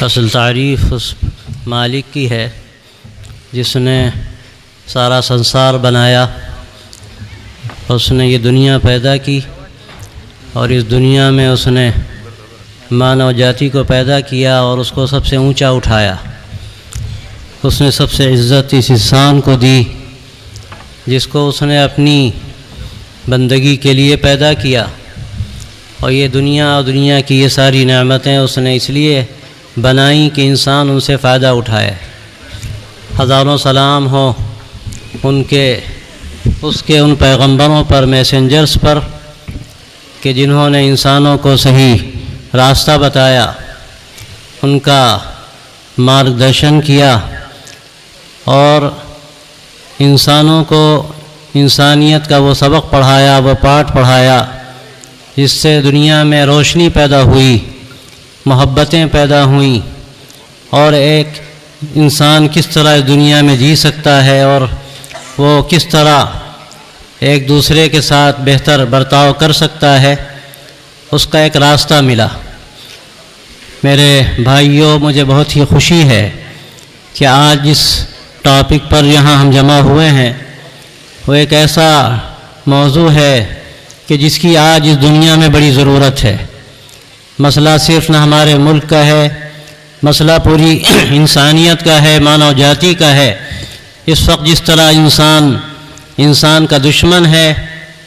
اصل تعریف اس مالک کی ہے جس نے سارا سنسار بنایا، اس نے یہ دنیا پیدا کی اور اس دنیا میں اس نے مانو جاتی کو پیدا کیا اور اس کو سب سے اونچا اٹھایا۔ اس نے سب سے عزت اس انسان کو دی جس کو اس نے اپنی بندگی کے لیے پیدا کیا، اور یہ دنیا اور دنیا کی یہ ساری نعمتیں اس نے اس لیے بنائیں کہ انسان ان سے فائدہ اٹھائے۔ ہزاروں سلام ہو اس کے ان پیغمبروں پر، میسنجرز پر کہ جنہوں نے انسانوں کو صحیح راستہ بتایا، ان کا مارگدرشن کیا اور انسانوں کو انسانیت کا وہ سبق پڑھایا، وہ پاٹھ پڑھایا جس سے دنیا میں روشنی پیدا ہوئی، محبتیں پیدا ہوئیں، اور ایک انسان کس طرح اس دنیا میں جی سکتا ہے اور وہ کس طرح ایک دوسرے کے ساتھ بہتر برتاؤ کر سکتا ہے، اس کا ایک راستہ ملا۔ میرے بھائیوں، مجھے بہت ہی خوشی ہے کہ آج جس ٹاپک پر یہاں ہم جمع ہوئے ہیں وہ ایک ایسا موضوع ہے کہ جس کی آج اس دنیا میں بڑی ضرورت ہے۔ مسئلہ صرف نہ ہمارے ملک کا ہے، مسئلہ پوری انسانیت کا ہے، مانو جاتی کا ہے۔ اس وقت جس طرح انسان کا دشمن ہے،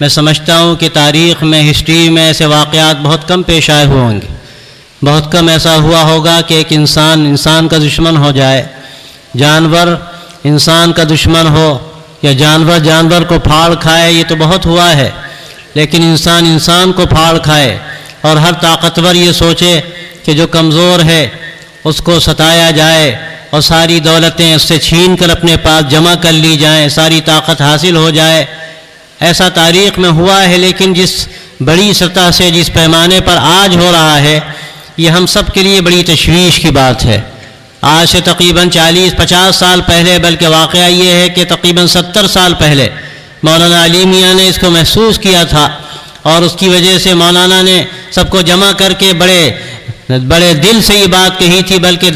میں سمجھتا ہوں کہ تاریخ میں، ہسٹری میں ایسے واقعات بہت کم پیش آئے ہوں گے، بہت کم ایسا ہوا ہوگا کہ ایک انسان کا دشمن ہو جائے، جانور انسان کا دشمن ہو یا جانور کو پھاڑ کھائے، یہ تو بہت ہوا ہے، لیکن انسان کو پھاڑ کھائے اور ہر طاقتور یہ سوچے کہ جو کمزور ہے اس کو ستایا جائے اور ساری دولتیں اس سے چھین کر اپنے پاس جمع کر لی جائیں، ساری طاقت حاصل ہو جائے۔ ایسا تاریخ میں ہوا ہے، لیکن جس بڑی سطح سے، جس پیمانے پر آج ہو رہا ہے، یہ ہم سب کے لیے بڑی تشویش کی بات ہے۔ آج سے تقریباً 40-50 سال پہلے، بلکہ واقعہ یہ ہے کہ تقریباً 70 سال پہلے مولانا علی میاں نے اس کو محسوس کیا تھا، اور اس کی وجہ سے مولانا نے سب کو جمع کر کے بڑے دل سے یہ بات کہی تھی، بلکہ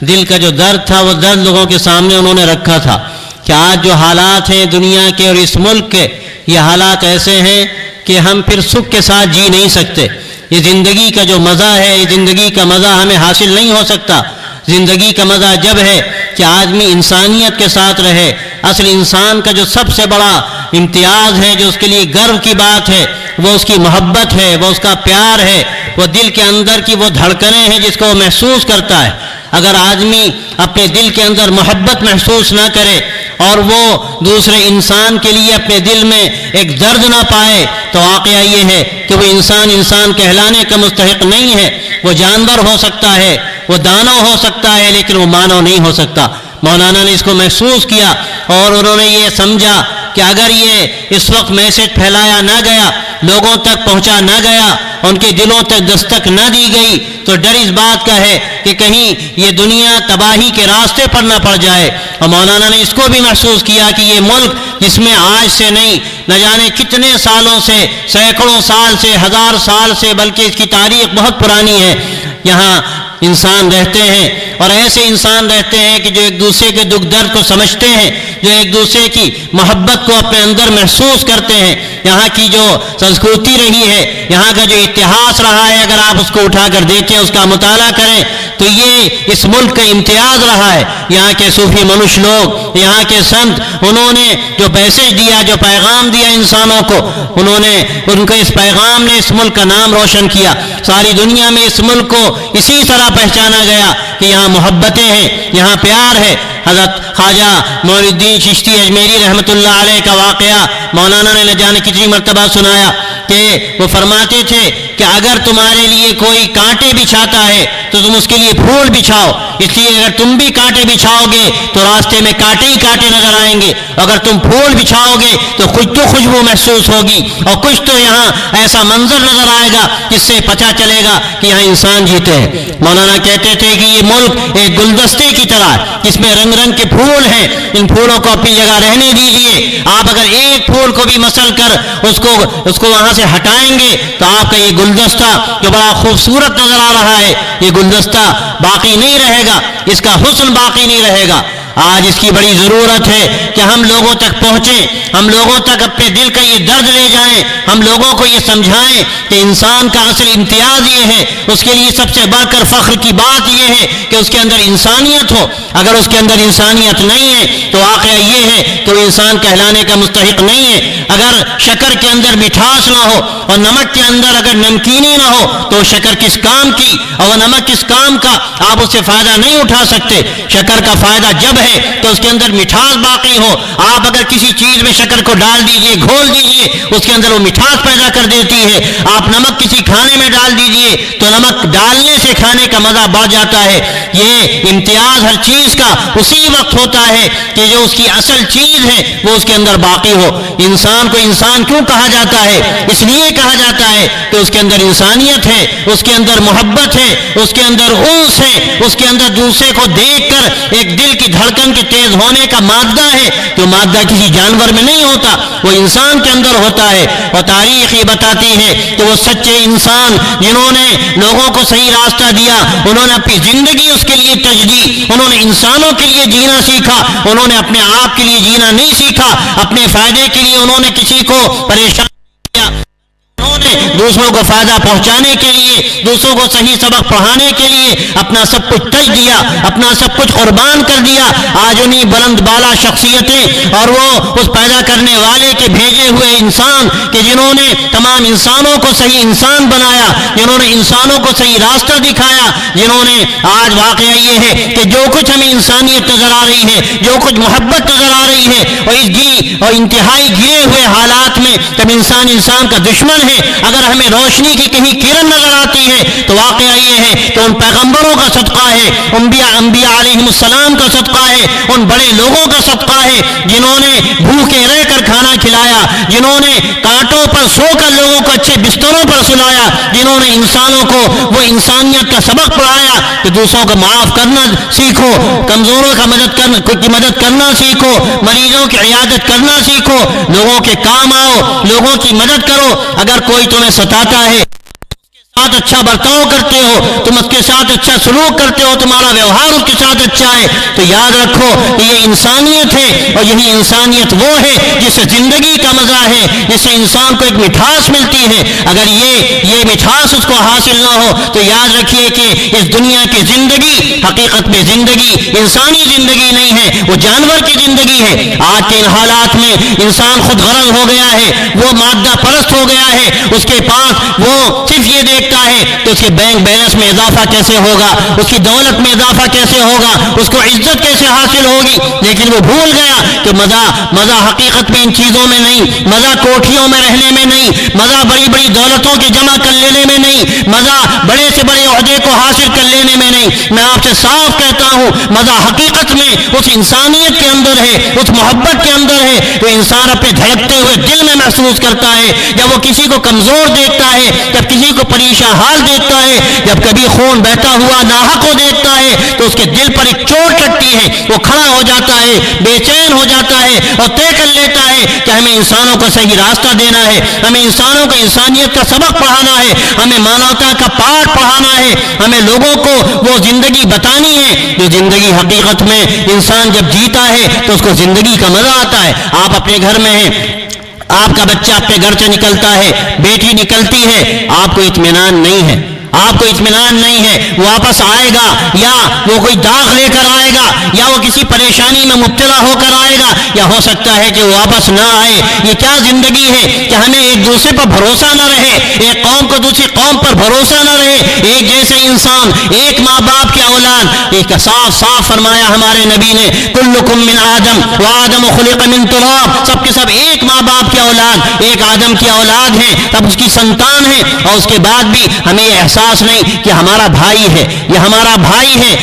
دل کا جو درد تھا وہ درد لوگوں کے سامنے انہوں نے رکھا تھا کہ آج جو حالات ہیں دنیا کے اور اس ملک کے، یہ حالات ایسے ہیں کہ ہم پھر سکھ کے ساتھ جی نہیں سکتے۔ یہ زندگی کا جو مزہ ہے، یہ زندگی کا مزہ ہمیں حاصل نہیں ہو سکتا۔ زندگی کا مزہ جب ہے کہ آدمی انسانیت کے ساتھ رہے۔ اصل انسان کا جو سب سے بڑا امتیاز ہے، جو اس کے لیے گرو کی بات ہے، وہ اس کی محبت ہے، وہ اس کا پیار ہے، وہ دل کے اندر کی وہ دھڑکنیں ہیں جس کو وہ محسوس کرتا ہے۔ اگر آدمی اپنے دل کے اندر محبت محسوس نہ کرے اور وہ دوسرے انسان کے لیے اپنے دل میں ایک درد نہ پائے، تو واقعہ یہ ہے کہ وہ انسان کہلانے کا مستحق نہیں ہے۔ وہ جانور ہو سکتا ہے، وہ دانو ہو سکتا ہے، لیکن وہ مانو نہیں ہو سکتا۔ مولانا نے اس کو محسوس کیا اور انہوں نے یہ سمجھا کہ اگر یہ اس وقت میسج پھیلایا نہ گیا، لوگوں تک پہنچا نہ گیا، ان کے دلوں تک دستک نہ دی گئی، تو ڈر اس بات کا ہے کہ کہیں یہ دنیا تباہی کے راستے پر نہ پڑ جائے۔ اور مولانا نے اس کو بھی محسوس کیا کہ یہ ملک جس میں آج سے نہیں، نہ جانے کتنے سالوں سے، سینکڑوں سال سے، 1000 سال سے، بلکہ اس کی تاریخ بہت پرانی ہے، یہاں انسان رہتے ہیں، اور ایسے انسان رہتے ہیں کہ جو ایک دوسرے کے دکھ درد کو سمجھتے ہیں، جو ایک دوسرے کی محبت کو اپنے اندر محسوس کرتے ہیں۔ یہاں کی جو سنسکرتی رہی ہے، یہاں کا جو اتہاس رہا ہے، اگر آپ اس کو اٹھا کر دیکھیں، اس کا مطالعہ کریں، تو یہ اس ملک کا امتیاز رہا ہے۔ یہاں کے صوفی منش لوگ، یہاں کے سنت، انہوں نے جو میسج دیا، جو پیغام دیا انسانوں کو، ان کا اس پیغام نے اس ملک کا نام روشن کیا۔ ساری دنیا میں اس ملک کو اسی طرح پہچانا گیا کہ یہاں محبتیں ہیں، یہاں پیار ہے۔ حضرت خواجہ معین الدین چشتی اجمیری رحمۃ اللہ علیہ کا واقعہ مولانا نے نہ جانے کتنی مرتبہ سنایا کہ وہ فرماتے تھے کہ اگر تمہارے لیے کوئی کانٹے بچھاتا ہے تو تم اس کے لیے پھول بچھاؤ، اس لیے اگر تم بھی کانٹے بچھاؤ گے تو راستے میں کانٹے ہی کانٹے نظر آئیں گے، اگر تم پھول بچھاؤ گے تو کچھ تو خوشبو محسوس ہوگی، اور کچھ تو یہاں ایسا منظر نظر آئے گا جس سے پتہ چلے گا کہ یہاں انسان جیتے ہیں۔ مولانا کہتے تھے کہ یہ ملک ایک گلدستے کی طرح ہے جس میں رنگ رنگ کے پھول ہیں، ان پھولوں کو اپنی جگہ رہنے دیجئے۔ آپ اگر ایک پھول کو بھی مسل کر اس کو وہاں سے ہٹائیں گے تو آپ کا یہ گلدستہ جو بڑا خوبصورت نظر آ رہا ہے، یہ گلدستہ باقی نہیں رہے گا، اس کا حسن باقی نہیں رہے گا۔ آج اس کی بڑی ضرورت ہے کہ ہم لوگوں تک پہنچیں، ہم لوگوں تک اپنے دل کا یہ درد لے جائیں، ہم لوگوں کو یہ سمجھائیں کہ انسان کا اصل امتیاز یہ ہے، اس کے لیے سب سے بڑھ کر فخر کی بات یہ ہے کہ اس کے اندر انسانیت ہو۔ اگر اس کے اندر انسانیت نہیں ہے تو واقعہ یہ ہے کہ وہ انسان کہلانے کا مستحق نہیں ہے۔ اگر شکر کے اندر مٹھاس نہ ہو اور نمک کے اندر اگر نمکینی نہ ہو تو شکر کس کام کی اور نمک کس کام کا؟ آپ اس سے فائدہ نہیں اٹھا سکتے۔ شکر کا فائدہ جب ہے تو اس کے اندر مٹھاس باقی ہو۔ آپ اگر کسی چیز میں شکر کو ڈال دیجئے، گھول دیجئے، اس کے اندر وہ مٹھاس پیدا کر دیتی ہے۔ آپ نمک کسی کھانے میں ڈال دیجئے تو نمک ڈالنے سے کھانے کا مزہ بڑھ جاتا ہے۔ یہ امتیاز ہر چیز کا اسی وقت ہوتا ہے کہ جو اس کی اصل چیز ہے وہ اس کے اندر باقی ہو۔ انسان کو انسان کیوں کہا جاتا ہے؟ اس لیے کہا جاتا ہے کہ اس کے اندر انسانیت ہے، اس کے اندر محبت ہے، اس کے اندر انس ہے، اس کے اندر دوسرے کو دیکھ کر ایک دل کی دھڑکن کے تیز ہونے کا مادہ ہے، جو مادہ کسی جانور میں نہیں ہوتا، وہ انسان کے اندر ہوتا ہے۔ اور تاریخ یہ بتاتی ہے کہ وہ سچے انسان جنہوں نے لوگوں کو صحیح راستہ دیا، انہوں نے اپنی زندگی اس کے لیے تج دی، انہوں نے انسانوں کے لیے جینا سیکھا، انہوں نے اپنے آپ کے لیے جینا نہیں سیکھا، اپنے فائدے کے لیے انہوں نے کسی کو پریشان کیا، انہوں نے دوسروں کو فائدہ پہنچانے کے لیے، دوسروں کو صحیح سبق پڑھانے کے لیے اپنا سب کچھ تج دیا، اپنا سب کچھ قربان کر دیا۔ آج انہیں بلند بالا شخصیتیں اور وہ اس پیدا کرنے والے کے بھیجے ہوئے انسان کہ جنہوں نے تمام انسانوں کو صحیح انسان بنایا، جنہوں نے انسانوں کو صحیح راستہ دکھایا، جنہوں نے آج واقعہ یہ ہے کہ جو کچھ ہمیں انسانیت نظر آ رہی ہے، جو کچھ محبت نظر آ رہی ہے، اور اس گری اور انتہائی گرے ہوئے حالات میں جب انسان کا دشمن ہے، اگر ہمیں روشنی کی کہیں کرن نظر آتی ہے تو واقعہ یہ ہے کہ ان پیغمبروں کا صدقہ ہے، انبیاء علیہ السلام کا صدقہ ہے، ان بڑے لوگوں کا صدقہ ہے جنہوں نے بھوکے رہ کر کھانا کھلایا، جنہوں نے کانٹوں پر سو کر لوگوں کو اچھے بستروں پر سلایا، جنہوں نے انسانوں کو وہ انسانیت کا سبق پڑھایا کہ دوسروں کو معاف کرنا سیکھو، کمزوروں کی مدد کرنا سیکھو، مریضوں کی عیادت کرنا سیکھو، لوگوں کے کام آؤ، لوگوں کی مدد کرو۔ اگر کوئی تمہیں ستاتا ہے، ساتھ اچھا برتاؤ کرتے ہو، تم اس کے ساتھ اچھا سلوک کرتے ہو، تمہارا ویوہار اس کے ساتھ اچھا ہے، تو یاد رکھو کہ یہ انسانیت ہے، اور یہی انسانیت وہ ہے جس سے زندگی کا مزہ ہے، جس سے انسان کو ایک مٹھاس ملتی ہے۔ اگر یہ مٹھاس اس کو حاصل نہ ہو تو یاد رکھیے کہ اس دنیا کی زندگی حقیقت میں زندگی انسانی زندگی نہیں ہے، وہ جانور کی زندگی ہے۔ آج کے ان حالات میں انسان خود غرض ہو گیا ہے، وہ مادہ پرست ہو گیا ہے، اس کے پاس وہ صرف یہ دیکھتا ہے کہ اس کے بینک بیلنس میں اضافہ کیسے ہوگا، اس کی دولت میں اضافہ کیسے ہوگا، اس کو عزت کیسے حاصل ہوگی، لیکن وہ بھول گیا کہ مزہ حقیقت میں ان چیزوں میں نہیں، مزہ کوٹھیوں میں رہنے میں نہیں، مزہ بڑی بڑی دولتوں کے جمع کر لینے میں نہیں، مزہ بڑے سے بڑے عہدے کو حاصل کر لینے میں نہیں۔ میں آپ سے صاف کہتا ہوں، مزہ حقیقت میں اس انسانیت کے اندر ہے، اس محبت کے اندر ہے جو انسان اپنے دھڑکتے ہوئے دل میں محسوس کرتا ہے جب وہ کسی کو کمزور دیکھتا ہے، جب کسی کو پریشان حال دیکھتا ہے، جب کبھی خون بہتا ہوا ناحق کو دیکھتا ہے تو اس کے دل پر ایک چوٹ لگتی ہے، وہ کھڑا ہو جاتا ہے، بے چین ہو جاتا ہے اور طے کر لیتا ہے کہ ہمیں انسانوں کو صحیح راستہ دینا ہے، ہمیں انسانوں کو انسانیت کا سبق پڑھانا ہے، ہمیں مانوتا کا پاٹھ پڑھانا ہے، ہمیں لوگوں کو وہ زندگی بتانی ہے جو زندگی حقیقت میں انسان جب جیتا ہے تو اس کو زندگی کا مزہ آتا ہے۔ آپ اپنے گھر میں ہیں، آپ کا بچہ اپنے گھر سے نکلتا ہے، بیٹی نکلتی ہے، آپ کو اطمینان نہیں ہے، آپ کو اطمینان نہیں ہے وہ واپس آئے گا یا وہ کوئی داغ لے کر آئے گا یا وہ کسی پریشانی میں مبتلا ہو کر آئے گا یا ہو سکتا ہے کہ وہ واپس نہ آئے۔ یہ کیا زندگی ہے کہ ہمیں ایک دوسرے پر بھروسہ نہ رہے، ایک قوم کو دوسری قوم پر بھروسہ نہ رہے، ایک جیسے انسان، ایک ماں باپ کی اولاد۔ ایک صاف فرمایا ہمارے نبی نے، کلکم من آدم وآدم خلق من تراب، سب کے سب ایک ماں باپ کی اولاد، ایک آدم کی اولاد ہیں، تب اس کی سنتان ہے، اور اس کے بعد بھی ہمیں احساس نہیں کہ ہمارا بھائی ہے، یہ ہمارا بھائی ہے۔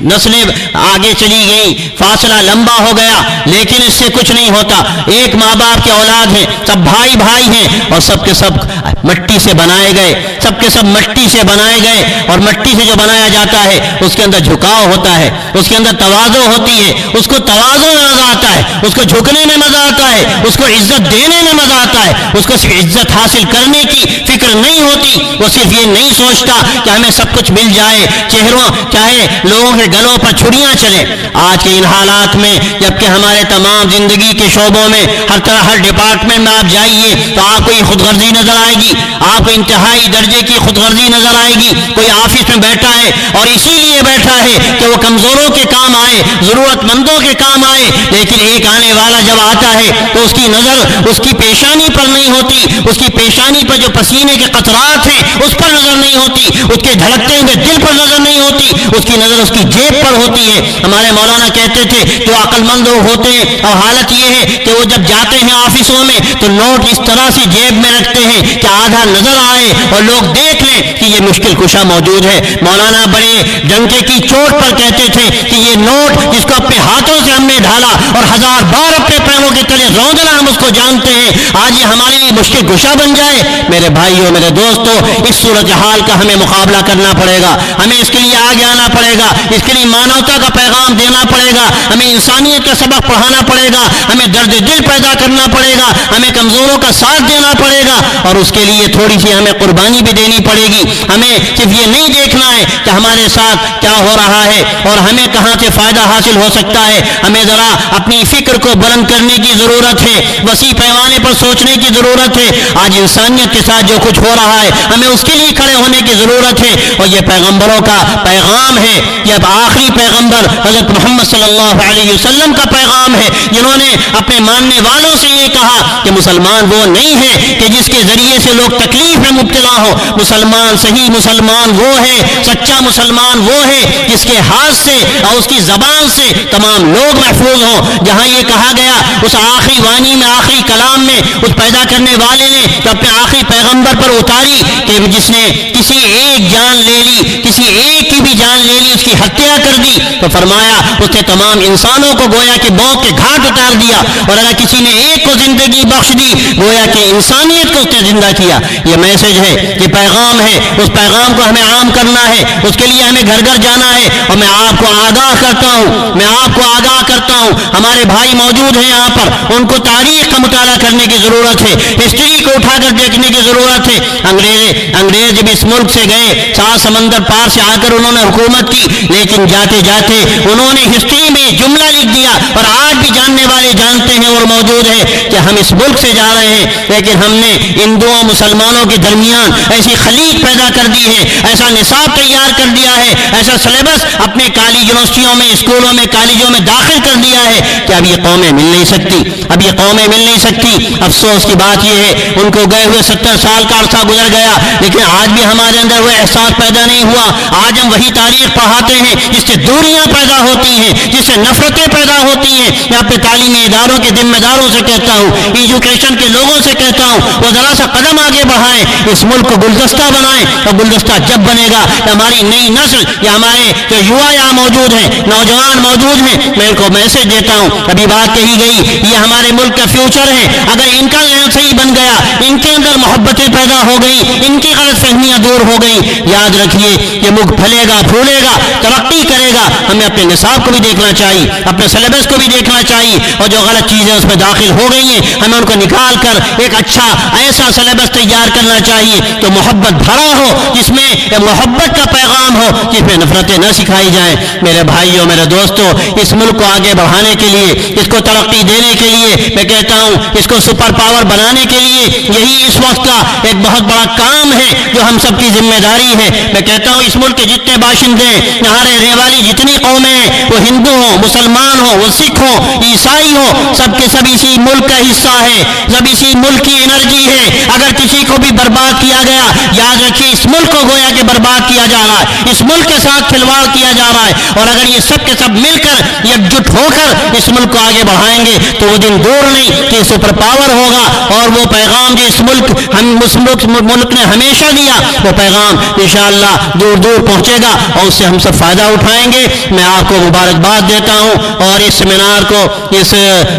نسلیں آگے چلی گئیں، فاصلہ لمبا ہو گیا، لیکن اس سے کچھ نہیں ہوتا۔ ایک ماں باپ کے اولاد ہیں، سب بھائی بھائی ہیں، اور سب کے سب مٹی سے بنائے گئے، سب کے سب مٹی سے بنائے گئے، اور مٹی سے جو بنایا جاتا ہے اس کے اندر جھکاؤ ہوتا ہے، اس کے اندر تواضع ہوتی ہے، اس کو تواضع میں مزہ آتا ہے، اس کو جھکنے میں مزہ آتا ہے، اس کو عزت دینے میں مزہ آتا ہے، اس کو صرف عزت حاصل کرنے کی فکر نہیں ہوتی، وہ صرف یہ نہیں سوچتا کہ ہمیں سب کچھ مل جائے، چہروں چاہے لوگوں کے گلوں پر چھریاں چلیں۔ آج کے ان حالات میں جبکہ ہمارے تمام زندگی کے شعبوں میں ہر طرح ہر ڈپارٹمنٹ میں آپ جائیے تو آپ کو یہ خود غرضی نظر آئے گی، آپ کو انتہائی درجے کی خود غرضی نظر آئے گی۔ کوئی آفس میں بیٹھا ہے اور اسی لیے بیٹھا ہے کہ وہ کمزوروں کے کام آئے، ضرورت مندوں کے کام آئے، لیکن ایک آنے والا جب آتا ہے تو اس کی نظر اس کی پیشانی پر نہیں ہوتی، اس کی پیشانی پر جو پسینے کے قطرات ہیں اس پر نظر نہیں ہوتی، اس کے دھڑکتے ہوئے دل پر نظر نہیں ہوتی، اس کی نظر اس کی جیب پر ہوتی ہے۔ ہمارے مولانا کہتے تھے جو عقل مند لوگ ہوتے ہیں، اور حالت یہ ہے کہ وہ جب جاتے ہیں آفسوں میں تو نوٹ اس طرح سے جیب میں رکھتے ہیں کہ آدھا نظر آئے اور لوگ دیکھ لیں کہ یہ مشکل کشا موجود ہے۔ مولانا بڑے ڈنکے کی چوٹ پر کہتے تھے کہ یہ نوٹ جس کو اپنے ہاتھوں سے ہم نے ڈھالا اور 1000 بار اپنے پیروں کے تلے روندنا، ہم اس کو جانتے ہیں، آج یہ ہمارے لیے مشکل کشا بن جائے۔ میرے بھائیوں، میرے دوستوں، اس صورتحال کا ہمیں مقابلہ کرنا پڑے گا، ہمیں اس کے لیے آگے آنا پڑے گا، اس کے لیے مانوتا کا پیغام دینا پڑے گا، ہمیں انسانیت کا سبق پڑھانا پڑے گا، ہمیں درد دل پیدا کرنا پڑے گا، ہمیں کمزوروں کا ساتھ دینا پڑے گا، اور اس کے لیے تھوڑی سی ہمیں قربانی بھی دینی پڑے گی۔ ہمیں صرف یہ نہیں دیکھنا ہے کہ ہمارے ساتھ کیا ہو رہا ہے اور ہمیں کہاں سے فائدہ حاصل ہو سکتا ہے، ہمیں ذرا اپنی فکر کو بلند کرنے کی ضرورت ہے، وسیع پیمانے پر سوچنے کی ضرورت ہے۔ آج انسانیت کے ساتھ جو کچھ ہو رہا ہے ہمیں اس کے لیے کھڑے ہونے کی ضرورت ہے، اور یہ پیغمبروں کا پیغام ہے، یہ آخری پیغمبر حضرت محمد صلی اللہ علیہ وسلم کا پیغام ہے، جنہوں نے اپنے ماننے والوں سے یہ کہا کہ مسلمان وہ نہیں ہے کہ جس کے ذریعے سے لوگ تکلیف میں مبتلا ہو، مسلمان صحیح مسلمان وہ ہے، سچا مسلمان وہ ہے جس کے ہاتھ سے اور اس کی زبان سے تمام لوگ محفوظ ہوں۔ جہاں یہ کہا گیا اس آخری وانی میں، آخری کلام میں، اس پیدا کرنے والے نے جو اپنے آخری پیغمبر پر اتاری کہ جس نے کسی ایک جان لے لی، کسی ایک کی بھی جان لے لی، اس کی ہتیا کر دی، تو فرمایا اس نے تمام انسانوں کو گویا کہ موت کے گھاٹ اتار دیا، اور اگر کسی نے ایک کو زندگی بخش دی گویا کہ انسانیت کو اس نے زندہ کیا۔ یہ میسج ہے، یہ پیغام ہے، اس پیغام کو ہمیں عام کرنا ہے، اس کے لیے ہمیں گھر گھر جانا ہے۔ اور میں آپ کو آگاہ کرتا ہوں، میں آپ کو آگاہ کرتا ہوں، ہمارے بھائی موجود ہیں یہاں پر، ان کو تاریخ کا مطالعہ کرنے کی ضرورت ہے، ہسٹری کو اٹھا کر دیکھنے کی ضرورت ہے۔ انگریز جب اس ملک سے گئے، 7 سمندر پار سے آ کر انہوں نے حکومت کی، لیکن جاتے جاتے انہوں نے ہسٹری میں جملہ لکھ دیا، اور آج بھی جاننے والے جانتے ہیں اور موجود ہے کہ ہم اس ملک سے جا رہے ہیں، لیکن ہم نے ہندوؤں مسلمانوں کے درمیان ایسی خلیج پیدا کر دی ہے، ایسا نصاب تیار کر دیا ہے، ایسا سلیبس اپنے کالج یونیورسٹیوں میں، اسکولوں میں، کالجوں میں داخل کر دیا ہے کہ اب یہ قومیں مل نہیں سکتی، اب یہ قومیں مل نہیں سکتی۔ افسوس کی بات یہ ہے ان کو گئے ہوئے 70 سال کا عرصہ گزر گیا، لیکن آج بھی ہمارے اندر وہ احساس پیدا نہیں ہوا۔ آج ہم وہی تاریخ پڑھاتے ہیں جس سے دوریاں پیدا ہوتی ہیں، جس سے نفرتیں پیدا ہوتی ہیں۔ میں اپنے تعلیمی اداروں کے ذمہ داروں سے کہتا ہوں، ایجوکیشن کے لوگوں سے کہتا ہوں، وہ ذرا سا قدم آگے بڑھائیں، اس ملک کو گلدستہ بنائیں، اور گلدستہ جب بنے گا کہ ہماری نئی نسل یا ہمارے جو یوا یہاں موجود ہیں، نوجوان موجود ہیں، میں ان کو میسج دیتا ہوں، ابھی بات کہی گئی یہ ہمارے ملک کا فیوچر ہے، اگر ان کا ذہن صحیح بن گیا، ان کے اندر محبتیں پیدا ہو گئی، ان کی غلط فہمیاں دور ہو گئی، یاد رکھیے یہ ملک پھلے گا، پھولے گا، ترقی کرے گا۔ ہمیں اپنے نصاب کو بھی دیکھنا چاہیے، اپنے سلیبس کو بھی دیکھنا چاہیے، اور جو غلط چیزیں اس میں داخل ہو گئی ہیں ہمیں ان کو نکال کر ایک اچھا ایسا سلیبس تیار کرنا چاہیے تو محبت بھرا ہو، جس میں محبت کا پیغام ہو، جس میں نفرتیں نہ سکھائی جائیں۔ میرے بھائیوں، میرے دوستوں، اس ملک کو آگے بڑھانے کے لیے، اس کو ترقی دینے کے لیے، میں کہتا ہوں اس کو سپر پاور بنانے کے لیے یہی اس وقت کا ایک بہت بڑا کام ہے جو ہم سب کی ذمہ داری ہے۔ میں کہتا ہوں اس ملک کے جتنے باشندے ہیں، یہاں رہنے والی جتنی قومیں ہیں، وہ ہندو ہوں، مسلمان ہوں، وہ سکھ ہوں، عیسائی ہوں، سب کے سب اسی ملک کا حصہ ہے، سب اسی ملک کی انرجی ہے۔ اگر کسی کو بھی برباد کیا گیا، یاد رکھیے اس ملک کو گویا کہ برباد کیا جا رہا ہے، اس ملک کے ساتھ کھلواڑ کیا جا رہا ہے، اور اگر یہ سب کے سب مل کر یکجٹ ہو کر اس ملک کو آگے بڑھائیں گے تو وہ دن دور نہیں کہ سپر پاور ہوگا اور وہ پیغام جو اس ملک نے ہمیشہ دیا وہ پیغام انشاءاللہ دور دور پہنچے گا اور اس سے ہم سب فائدہ اٹھائیں گے. میں آپ کو مبارکباد دیتا ہوں اور اس سیمینار کو, اس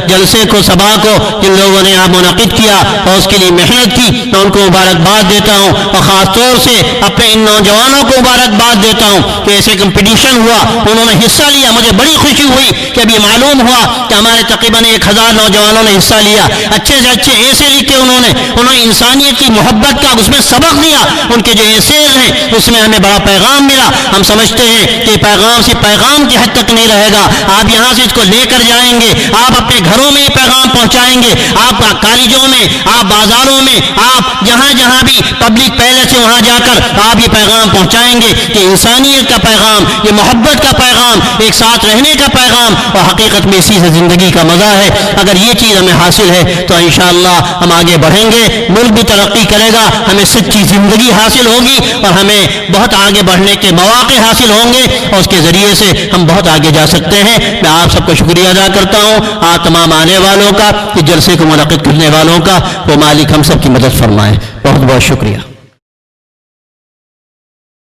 جلسے کو, سبھا کو جن لوگوں نے آپ منعقد کیا اور اس کے لیے محنت کی, میں ان کو مبارکباد دیتا ہوں اور خاص طور سے اپنے ان نوجوانوں کو مبارکباد دیتا ہوں کہ ایسے کمپٹیشن ہوا, انہوں نے حصہ لیا. مجھے بڑی خوشی ہوئی کہ ابھی معلوم ہوا کہ ہمارے تقریباً 1000 نوجوانوں نے حصہ لیا. اچھے سے اچھے ایسے لکھے انہوں نے انسانیت کی محبت کا اس میں سبق دیا. ان کے جو ایسیز ہیں اس میں ہمیں بڑا پیغام ملا. ہم سمجھتے ہیں کہ پیغام صرف پیغام کی حد تک نہیں رہے گا, آپ یہاں سے اس کو لے کر جائیں گے, آپ اپنے گھروں میں یہ پیغام پہنچائیں گے, آپ کالجوں میں, آپ بازاروں میں, آپ جہاں جہاں بھی پبلک پیلس ہے وہاں جا کر آپ یہ پیغام پہنچائیں گے کہ انسانیت کا پیغام, یہ محبت کا پیغام, ایک ساتھ رہنے کا پیغام, اور حقیقت میں اسی سے زندگی کا مزہ ہے. اگر یہ چیز ہمیں حاصل ہے تو انشاءاللہ ہم آگے بڑھیں گے, ملک بھی ترقی کرے گا, ہمیں سچی زندگی حاصل ہوگی اور ہمیں بہت آگے بڑھنے کے مواقع حاصل ہوں گے اور اس کے ذریعے سے ہم بہت آگے جا سکتے ہیں. میں آپ سب کو شکریہ ادا کرتا ہوں, آپ تمام آنے والوں کا, اس جلسے کو منعقد کرنے والوں کا, وہ مالک ہم سب کی مدد فرمائے. بہت بہت شکریہ.